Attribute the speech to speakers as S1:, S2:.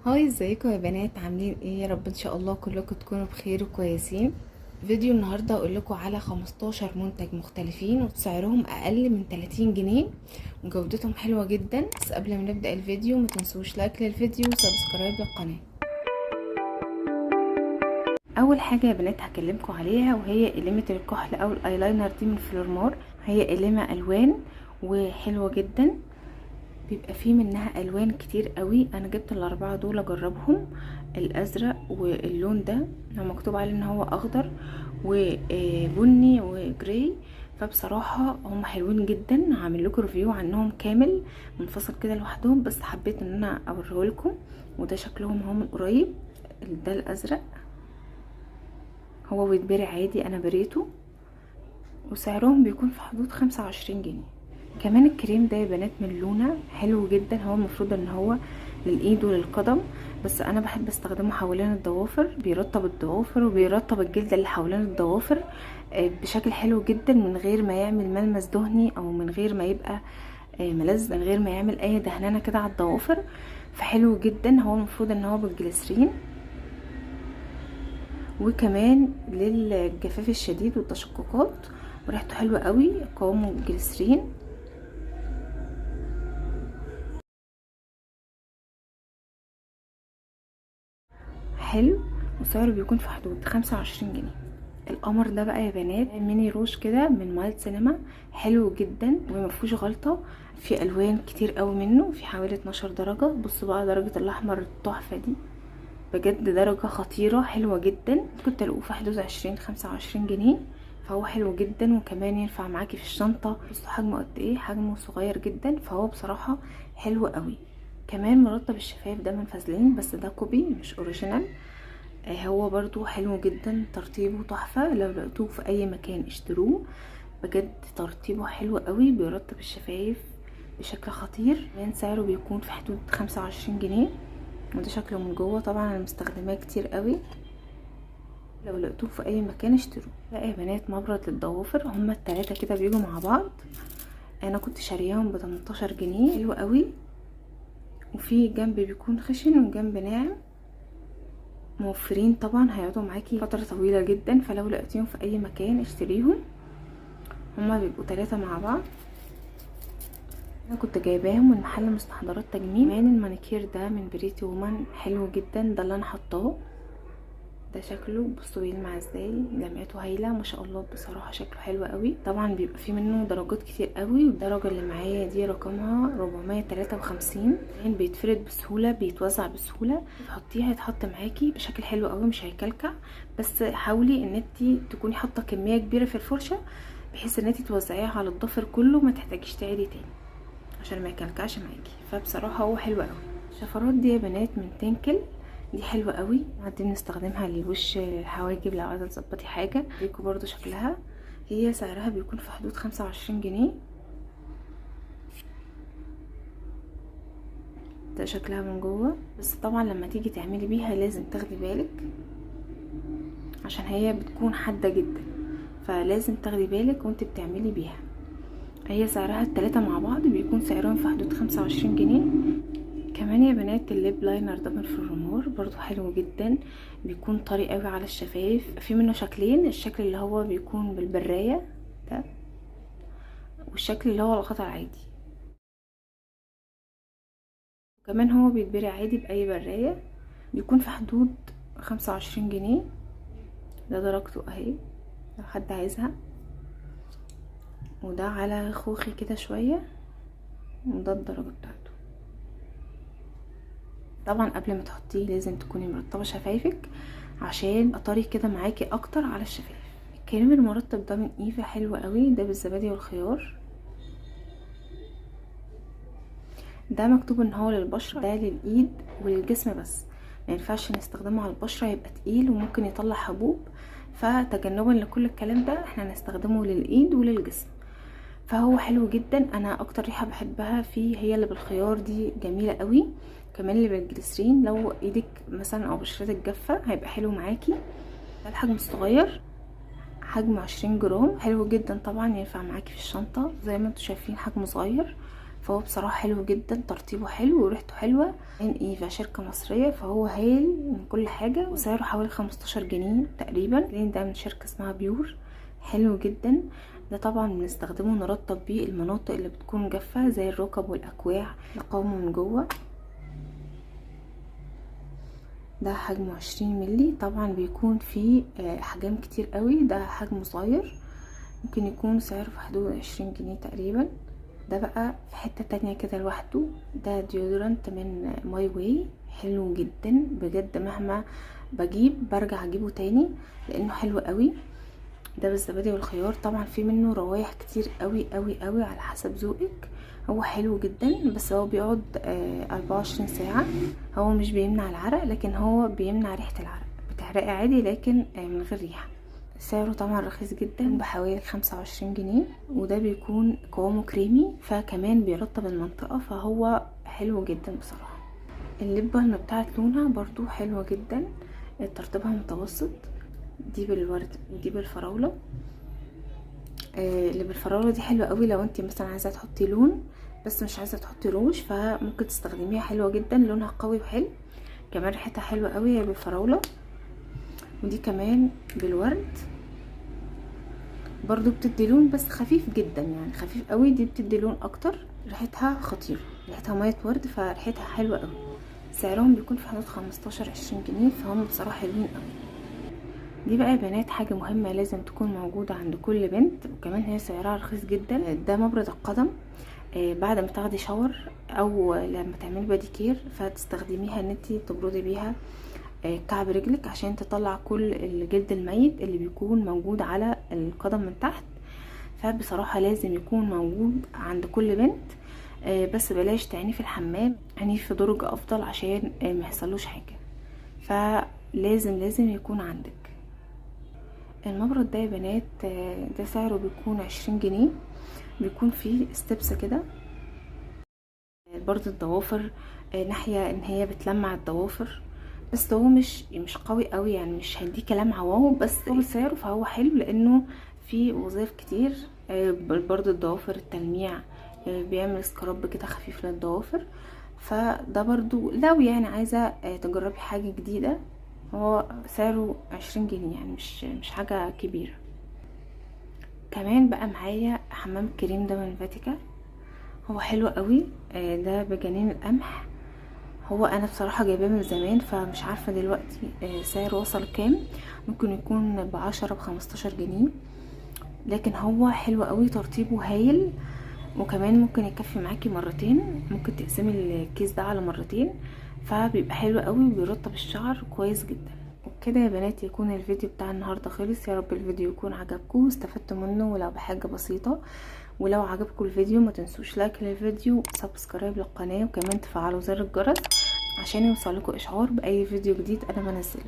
S1: هاي، ازيكم يا بنات؟ عاملين ايه؟ يا رب ان شاء الله كلكم تكونوا بخير وكويسين. فيديو النهارده اقول لكم على 15 منتج مختلفين وسعرهم اقل من 30 جنيه وجودتهم حلوه جدا. بس قبل ما نبدا الفيديو ما تنسوش لايك للفيديو وسبسكرايب للقناه. اول حاجه يا بنات هكلمكم عليها وهي قلمه الكحل او الايلاينر دي من فلورمار. هي قلمه الوان وحلوه جدا، بيبقى فيه منها الوان كتير قوي. انا جبت الاربعه دول اجربهم، الازرق واللون ده هو مكتوب عليه ان هو اخضر وبني وجراي. فبصراحه هم حلوين جدا، هعمل لكم ريفيو عنهم كامل منفصل كده لوحدهم، بس حبيت ان انا اوريه لكم. وده شكلهم هو من قريب. ده الازرق، هو بيتبرع عادي، انا بريته وسعرهم بيكون في حدود 25 جنيه. كمان الكريم ده يا بنات من لونا حلو جدا، هو المفروض ان هو للايد وللقدم، بس انا بحب استخدمه حوالين الضوافر، بيرطب الضوافر وبيرطب الجلد اللي حوالين الضوافر بشكل حلو جدا، من غير ما يعمل ملمس دهني او من غير ما يبقى ملزق، من غير ما يعمل اي دهنانه كده على الضوافر. فحلو جدا، هو المفروض ان هو بالجليسرين، وكمان للجفاف الشديد والتشققات، وريحته حلوه قوي، قوامه جليسرين. حلو، وسعره بيكون في حدود 25 جنيه. القمر ده بقى يا بنات ميني روج كده من مايل سينما، حلو جدا ومفيهوش غلطه، في الوان كتير قوي منه، في حوالي 12 درجه. بصوا بقى درجه الاحمر التحفه دي، بجد درجه خطيره حلوه جدا. كنت تلاقوه في حدود 20-25 جنيه، فهو حلو جدا وكمان ينفع معاكي في الشنطه. بصوا حجمه قد ايه، حجمه صغير جدا، فهو بصراحه حلو قوي. كمان مرطب الشفايف ده من فازلين، بس ده كوبي مش اوريجينال. هو برضو حلو جدا، ترطيبه تحفة، لو لقيتوه في اي مكان اشتروه، بجد ترطيبه حلو قوي، بيرطب الشفايف بشكل خطير. كمان سعره بيكون في حدود 25 جنيه. وده شكله من جوه، طبعا انا مستخدماه كتير قوي، لو لقيتوه في اي مكان اشتروه. لا يا بنات، مبرد للضوافر، هما التلاتة كده بيجوا مع بعض، انا كنت شارياهم ب18 جنيه، حلو قوي، وفي جنب بيكون خشن وجنب ناعم، موفرين طبعا، هيقعدوا معاكي فترة طويلة جدا، فلو لقيتيهم في اي مكان اشتريهم. هما بيبقوا 3 مع بعض، انا كنت جايباهم من محل مستحضرات تجميل. كمان المانيكير ده من بريتي وومن، حلو جدا، ده اللي انا حطاه. ده شكله بصوا بيلمع ازاي، لمعته هايله ما شاء الله، بصراحه شكله حلو قوي. طبعا بيبقى فيه منه درجات كتير قوي، والدرجه اللي معايا دي رقمها 453. يعني بيتفرد بسهوله، بيتوزع بسهوله، تحطيه هيتحط معاكي بشكل حلو قوي، مش هيكلكع. بس حاولي ان انتي تكوني حاطه كميه كبيره في الفرشه، بحيث ان انتي توزعيها على الضفر كله، ما تحتاجيش تعيدي تاني عشان ما يكلكعش معاكي. فبصراحه هو حلو قوي. الشفرات دي يا بنات من تنكل، دي حلوة قوي، دي بنستخدمها للوش، الحواجب، لو عايزة تظبطي حاجة. ديكو برضو شكلها، هي سعرها بيكون في حدود 25 جنيه. ده شكلها من جوه، بس طبعا لما تيجي تعملي بيها لازم تاخدي بالك، عشان هي بتكون حادة جدا، فلازم تاخدي بالك وانت بتعملي بيها. هي سعرها التلاتة مع بعض بيكون سعرهم في حدود 25 جنيه. كمان يا بنات الليب لاينر ده من فلورمور، برضو حلو جدا، بيكون طري قوي على الشفايف. في منه شكلين، الشكل اللي هو بيكون بالبراية ده، والشكل اللي هو الغطا العادي. وكمان هو بيتبرع عادي بأي براية، بيكون في حدود 25 جنيه. ده درجته اهي لو حد عايزها، وده على خوخي كده شوية، وده الدرجة بتاعته. طبعا قبل ما تحطيه لازم تكوني مرطبة شفايفك، عشان اطري كده معاكي اكتر على الشفايف. الكريم المرطب ده من ايفا حلو قوي، ده بالزبادي والخيار. ده مكتوب ان هو للبشرة، ده للايد وللجسم بس، ما ينفعش نستخدمه على البشرة، يبقى تقيل وممكن يطلع حبوب. فتجنبا لكل الكلام ده، احنا هنستخدمه للايد وللجسم. فهو حلو جدا، انا اكتر ريحة بحبها فيه هي اللي بالخيار، دي جميلة قوي. كمان اللي بالجليسرين، لو ايدك مثلا او بشرتك جافة هيبقى حلو معاكي. ده الحجم الصغير، حجم 20 جرام، حلو جدا طبعا، ينفع معاكي في الشنطة. زي ما انتوا شايفين حجمه صغير، فهو بصراحه حلو جدا، ترطيبه حلو وريحته حلوه. من ايفا شركه مصريه، فهو هايل من كل حاجه، وسعره حوالي 15 جنيه تقريبا. ده من شركه اسمها بيور، حلو جدا. ده طبعا بنستخدمه نرطب بيه المناطق اللي بتكون جافه زي الركب والاكواع، نقاومه من جوه. ده حجمه 20 ملي. طبعا بيكون فيه احجام كتير قوي، ده حجمه صغير، ممكن يكون سعره في حدود 20 جنيه تقريبا. ده بقى في حتة تانية كده لوحده. ده ديودرنت من ماي واي، حلو جدا بجد، مهما بجيب برجع اجيبه تاني لانه حلو قوي. ده بالزبادي والخيار. طبعا في منه روايح كتير قوي قوي قوي على حسب ذوقك. هو حلو جدا، بس هو بيقعد 24 ساعة. هو مش بيمنع العرق، لكن هو بيمنع ريحة العرق، بتحرقي عادي لكن من غير ريحة. سعره طبعا رخيص جدا، بحوالي 25 جنيه. وده بيكون قوامه كريمي، فكمان بيرطب المنطقة، فهو حلو جدا بصراحة. اللب بالم بتاعت لونها برضو حلوة جدا، ترطيبها متوسط. دي بالورد ودي بالفراولة. اللي بالفراولة دي حلوة قوي لو انتي مثلا عايزة تحطي لون بس مش عايزة تحطي روج، فممكن تستخدميها، حلوة جدا، لونها قوي وحلو، كمان ريحتها حلوة قوي، هي بالفراولة. ودي كمان بالورد، برضو بتدي لون بس خفيف جدا، يعني خفيف قوي. دي بتدي لون اكتر، ريحتها خطيرة، ريحتها مية ورد، فريحتها حلوة قوي. سعرهم بيكون في حدود 15-20 جنيه، فهم بصراحة حلوين قوي. دي بقى يا بنات حاجة مهمة لازم تكون موجودة عند كل بنت، وكمان هي سعرها رخيص جدا. ده مبرد القدم. بعد ما تاخدي شاور او لما تعملي باديكير، فتستخدميها ان انتي تبردي بيها كعب رجلك عشان تطلع كل الجلد الميت اللي بيكون موجود على القدم من تحت. فبصراحة لازم يكون موجود عند كل بنت، بس بلاش تعيني في الحمام، يعني في درج افضل عشان ما يحصلوش حاجة. فلازم يكون عندك المبرد ده يا بنات. ده سعره بيكون 20 جنيه. بيكون فيه ستبس كده، برضو الضوافر، ناحية ان هي بتلمع الضوافر، بس هو مش قوي قوي، يعني مش هيديكي لمعة واو، بس هو سعره فهو حلو لانه في وظائف كتير. برضو الضوافر، التلميع، بيعمل سكراب كده خفيف للضوافر. فده برضو لو يعني عايزة تجربي حاجة جديدة، هو سعره 20 جنيه، يعني مش حاجة كبيرة. كمان بقى معايا حمام الكريم ده من فاتيكا، هو حلو قوي. ده بجنين القمح. هو انا بصراحة جايباه من زمان، فمش عارفة دلوقتي سعره وصل كام. ممكن يكون ب10-15 جنيه، لكن هو حلو قوي، ترطيبه هايل، وكمان ممكن يكفي معاكي مرتين، ممكن تقسمي الكيس ده على مرتين، فبيبقى حلو قوي وبيرطب الشعر كويس جدا. وبكده يا بنات يكون الفيديو بتاع النهارده خلص. يا رب الفيديو يكون عجبكم واستفدتوا منه ولو بحاجه بسيطه. ولو عجبكم الفيديو ما تنسوش لايك للفيديو، سبسكرايب للقناه، وكمان تفعلوا زر الجرس عشان يوصلكوا اشعار باي فيديو جديد انا بنزله.